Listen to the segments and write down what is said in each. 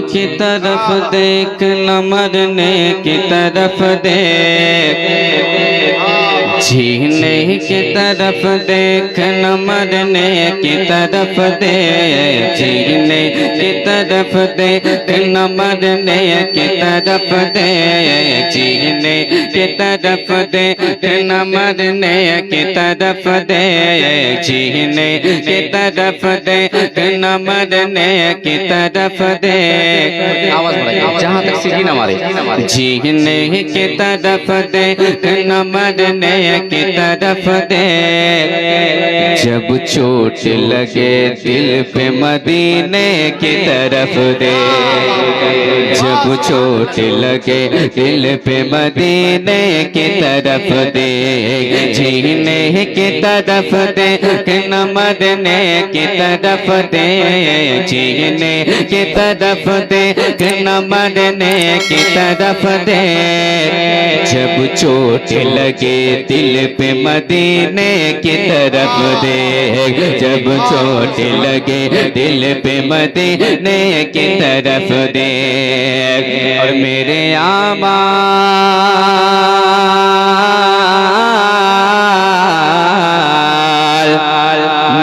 की तरफ देख न मरने की तरफ देख, जीने की तरफ देख न मरने की तरफ देख, जीने की तरफ देख न मरने की तरफ देख, जीने की तरफ देख न मरने की तरफ देख, जीने की तरफ देख न मरने की तरफ देख। आवाज बढ़ाइए जहाँ तक सीढ़ी ना मारे। जीने की तरफ देख न मरने की तरफ देख, जब चोट लगे दिल पे मदीने की तरफ देख, जब चोट लगे दिल पे मदीने की तरफ देख, जीने की तरफ देख न मरने की तरफ देख, जीने की तरफ देख न मरने की तरफ देख, जब चोट लगे दिल पे मदीने की तरफ देख, जब चोट लगे दिल पे मदीने की तरफ देख। और मेरे आमा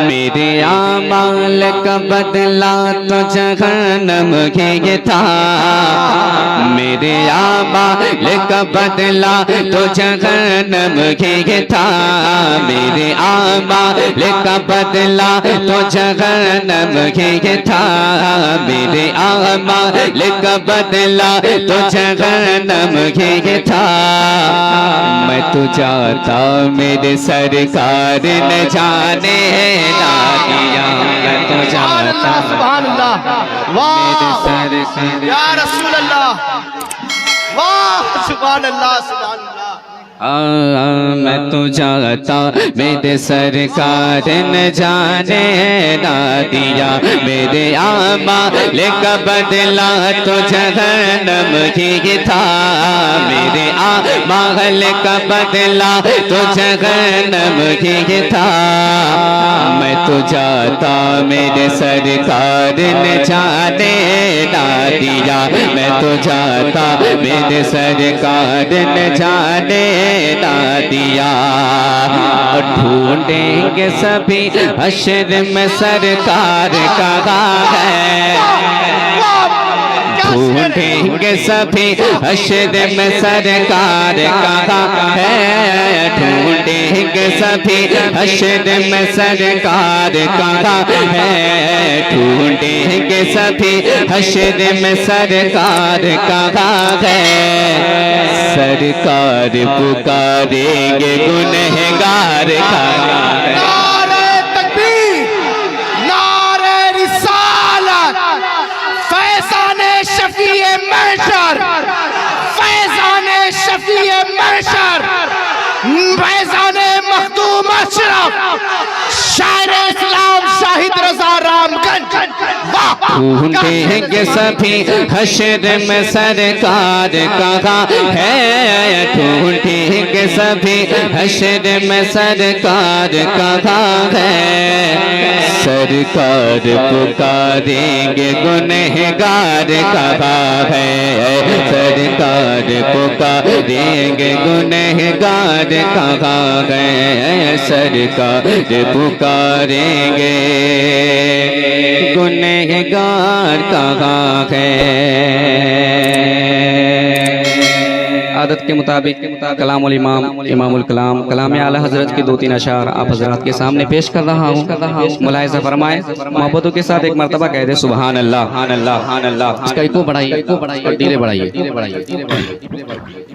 मेरे आमाल का बदला तो जहन्नम ही था, मेरे आमाल का बदला तो जहन्नम ही था, मेरे आमाल का बदला तो जहन्नम ही था, मेरे आमाल का बदला तो जहन्नम ही था। मैं तो जाता मेरे सरकार न जाने ना दिया, मैं तो जाता सुभान अल्लाह, मेरे वाह सरकार या रसूल अल्लाह, वाह सुभान अल्लाह सुभान अल्लाह। मैं तो जाता मेरे सरकार न जाने ना दिया, मेरे आमाल का बदला तो जहन्नम ही था, मेरे आमाल का बदला तो जहन्नम ही था। मैं तो जाता मेरे सरकार न जाने ना दिया, मैं तो जाता मेरे सरकार न जाने ना दिया। और ढूंढेंगे सभी हश्र में सरकार कहाँ है, ढूंढेंगे सभी हश्र में सरकार कहाँ है, ढूंढेंगे सभी हश्र में सरकार कहाँ है, ढूंढेंगे सभी हश्र में सरकार कहाँ है। सरकार पुकारेंगे गुनहगार कहाँ है। नारे तकबीर, नारे रिसालत, फैज़ाने शफ़ीए महशर, फैज़ाने शफ़ीए महशर, फैज़ाने मखदूम अशरफ, शायर इस्लाम शाहिद रज़ा रामगंज। ढूंढेंगे सभी हश्र में सरकार कहाँ है, ढूंढेंगे सभी हश्र में सरकार कहाँ है। सरकार पुकारेंगे गुनहगार कहाँ है, सरकार पुकारेंगे गुनहगार कहाँ है, सरकार पुकारेंगे गुनहगार कहाँ है। आदत के मुताबिक कलामुल इमाम इमामुल कलाम कलाम आला हजरत के 2-3 अशार आप हजरत के सामने पेश कर रहा हूँ। मुलाहिज़ा फरमाएं, मोहब्बतों के साथ एक मरतबा कह दे सुभान अल्लाह, सुभान अल्लाह, सुभान अल्लाह। इसका इको बढ़ाइए और धीरे बढ़ाइए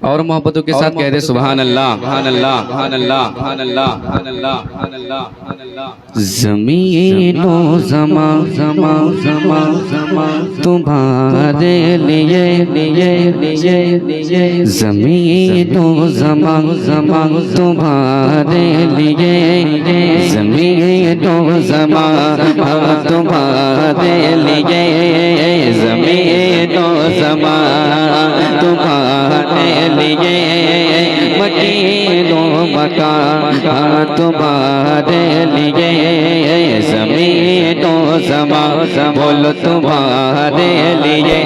और मोहब्बतों के साथ कह दे सुभान अल्लाह, सुभान अल्लाह, सुभान अल्लाह, सुभान अल्लाह, सुभान अल्लाह, सुभान अल्लाह, सुभान अल्लाह। ज़मीनो ज़मा ज़मा ज़मा ज़मा तुम्हारे लिए लिए लिए लिए, ज़मीनो ज़मा ज़मा तुम्हारे लिए, ज़मीनो ज़मा तुम्हारे लिए, ज़मीनो ज़मा तुम्हारे लिए, मकीनो मकान तुम्हारे लिए, ज़मीनो ज़मा बोलो तुम्हारे लिए।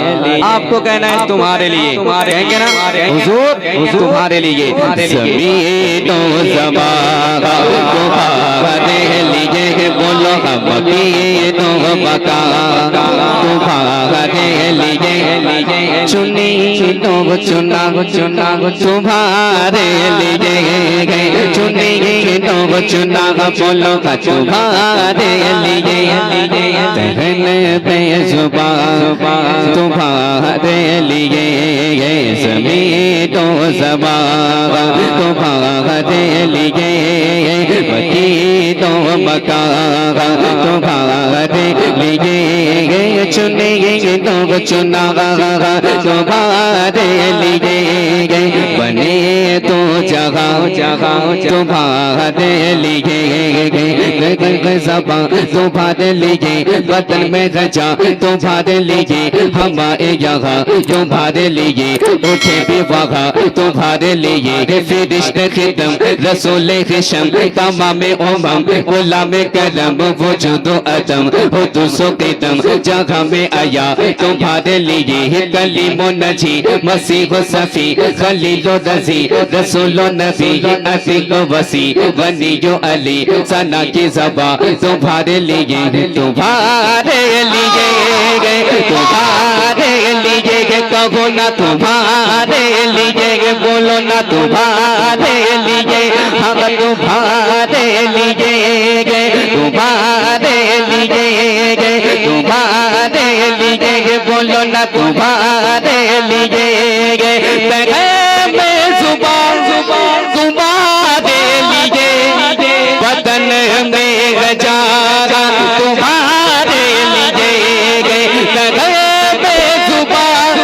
आपको कहना है तुम्हारे लिए, कहेंगे ना हुजूर तुम्हारे लिए। ज़मीनो ज़माना तुम्हारे लिए, बोलो मकीनो मकान तुम्हारे लिए, चुनी तो चुना चुना तुम्हारे लिए, चुनी तो चुना बोलो तुम्हारे लिए, पहले बेजुबान तुम्हारे लिए, ज़मीनो ज़माना तुम्हारे लिए, मकीनो मकान तुम्हारे लिए, चुनी तो चुना तुम्हारे लिए, बने तो जगह जगह तुम्हारे लिए, ज़बान तुम्हारे लिए, बदन में गजा तुम्हारे लिए, हमारे यहाँ तुम्हारे लिए, उठे भी वहाँ तुम्हारे लिए, फिरिश्ते खिदम रसूल खिशम तमाम उमम गुलाम करम वजूद अदम हो दुसो किदम जगह में आया तुम्हारे लिए, कलीमो नजी मसीह सफी खलीलो रजी रसूलो नबी अतीक वसी वनियो अली सना की ज़बा तुम्हारे लिए, तुम्हारे लिए, तुम्हारे लिए, कहो ना तुम्हारे लिए, बोलो ना तुम्हारे लिए, हम तुम्हारे लिए, तुम्हारे लिए, तुम्हारे लिए, बोलो ना तुम्हारे लिए, में जुबान जुबान तुम्हारे लिए, बदन में गजारा तुम्हारे लिए, में जुबान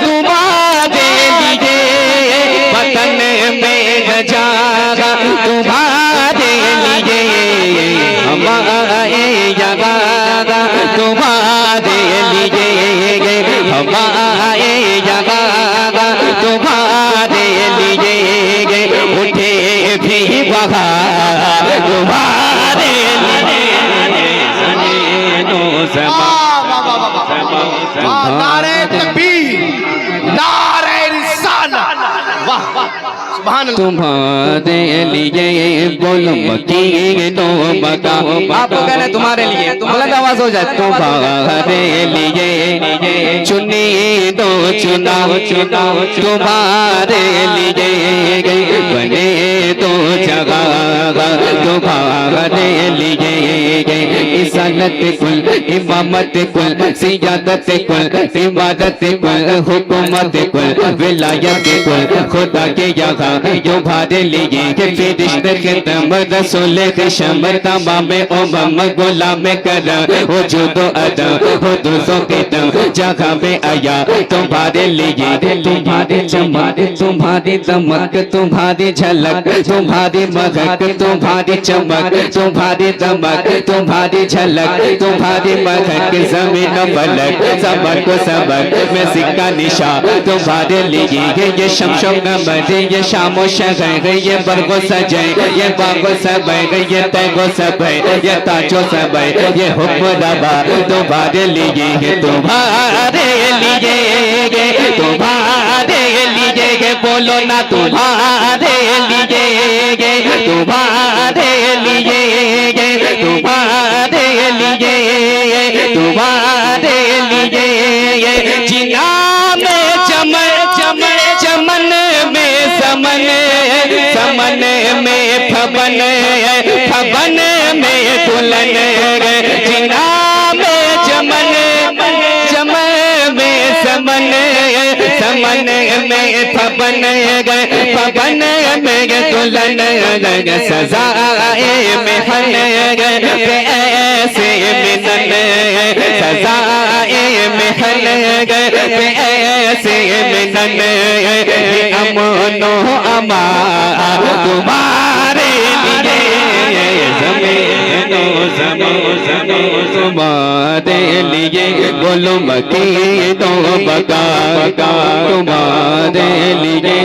तुम्हारे लिए, बदन में गजारा तुम्हारे लिए, हमारे जगारा तुम्हारे लिए, हमारे जगारा तुम्हारे लिए, उठे भी बहार तुम्हारे लिए, नारे तकबीर, नारे रिसालत, वाह सुभान अल्लाह। तुम्हारे लिए, बोलो मकीनो मका, आपको कहना तुम्हारे लिए, बुलंद आवाज हो जाए, तुम्हारे लिए, चुनी दो चुना चुना तुम्हारे लिए, बने तो जगह तुम्हारे लिए, इसालत कुल इमामत कुल सियादत कुल इबादत कुल हुकूमत कुल विलायत कुल खुदा के यहाँ तुम्हारे लिए, फिरिश्ते खिदम रसूल खिशम तमाम उमम गुलाम करम वजूद अदम हो दुसो किदम जगह में आया तुम्हारे लिए, तुम्हारी चमक तुम्हारी दमक तुम्हारी झलक तुम्हारी महक तुम्हारी चमक तुम्हारी दमक तुम्हारी झलक तुम्हारी महक, ज़मीन फलक सबक को सबक में सिक्का निशा तुम्हारे लिए, ये शमशो नमर ये शामो शहर ये बरगो सजय ये बागो सब ये तैगो सब ये ताजो सब ये हुक्म रबा तुम्हारे लिए, तुम्हारे लिए, तुम्हारे लिए, बोलो ना तुम्हारे लिए, तुम्हारे लिए, तुम्हारे लिए, तुम्हारे लिए, जिना में चमन चमन चमन में समन समन में फबन फबन में दुल्हन, जिना में चमन चमन में समन समन में फबन फबन में दुल्हन, सजाए में हन ऐसे मिलन, सजाए में हन ऐसे मिलन, अमनो अमा तुम्हारे लिए, ज़मीनो ज़मीनो तुम्हारे लिए, बोलो मकीनो बका तुम्हारे लिए।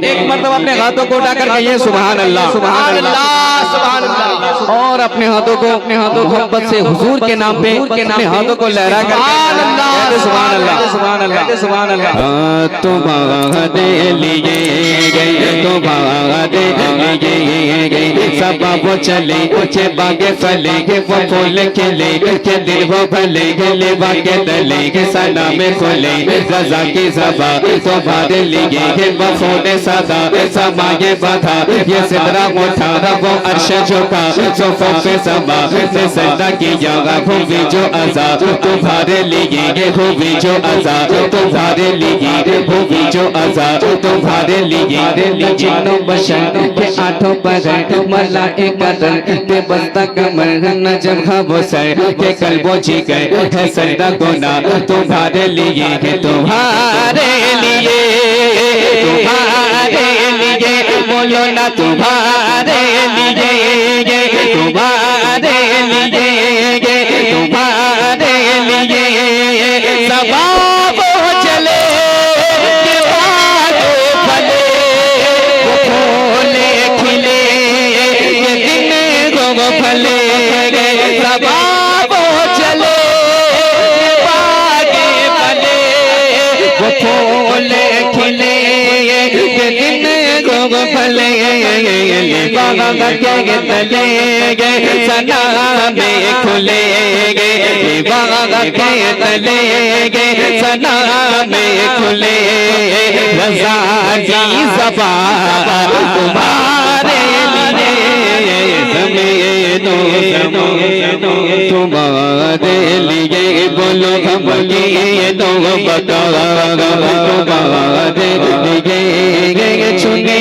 एक मरतबा अपने हाथों को उठाकर कहिए सुभान अल्लाह, सुभान अल्लाह, सुभान अल्लाह। और अपने हाथों को मोहब्बत से हुजूर के नाम पे अपने हाथों को लहरा कर सुभान अल्लाह सुभान अल्लाह सुभान अल्लाह। तुम्हारे लिए गए तुम्हारे लिए गए सब वो चले के बागे फले के वो फूल खिले के दिल वो भले गले बागे दले के सना में खोले रजा की सभा तुम्हारे लिए के वफूल सदा समाये बाधा ये सिदरा उठा वो अर्श झुका सोफों पे समा ने सजदा किया हुई जो अज़ा तुम्हारे लिए हुई जो अज़ा तुम्हारे लिए हुई जो अज़ा तुम्हारे लिए जिन्नो बशर के आठों पर मलाइका के बस्ता कमर नजम खाबो सर के कल्बो जी गए है सजदा गुना तुम्हारे लिए तुम्हारे लिए बोलो ना तुम्हारे लिए तुम्हारे लिए तुम्हारे लिए सबाब चले के बागे फले फूले खिले ये दिन को फले सबाब चले बागे फले फूले खिले ये दिन को फले बाबा के तले गए सना में खुले गए बाबा के तले गए सना में खुले रज़ा की ज़बा तुम्हारे लिए तुम्हारे लिए बोलो हम ये दो बता तुम्हारे लिए चुने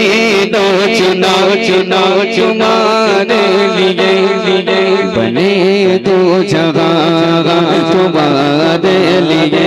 दो चुना चुना तुम्हारे लिए बने दो जगह तुम्हारे लिए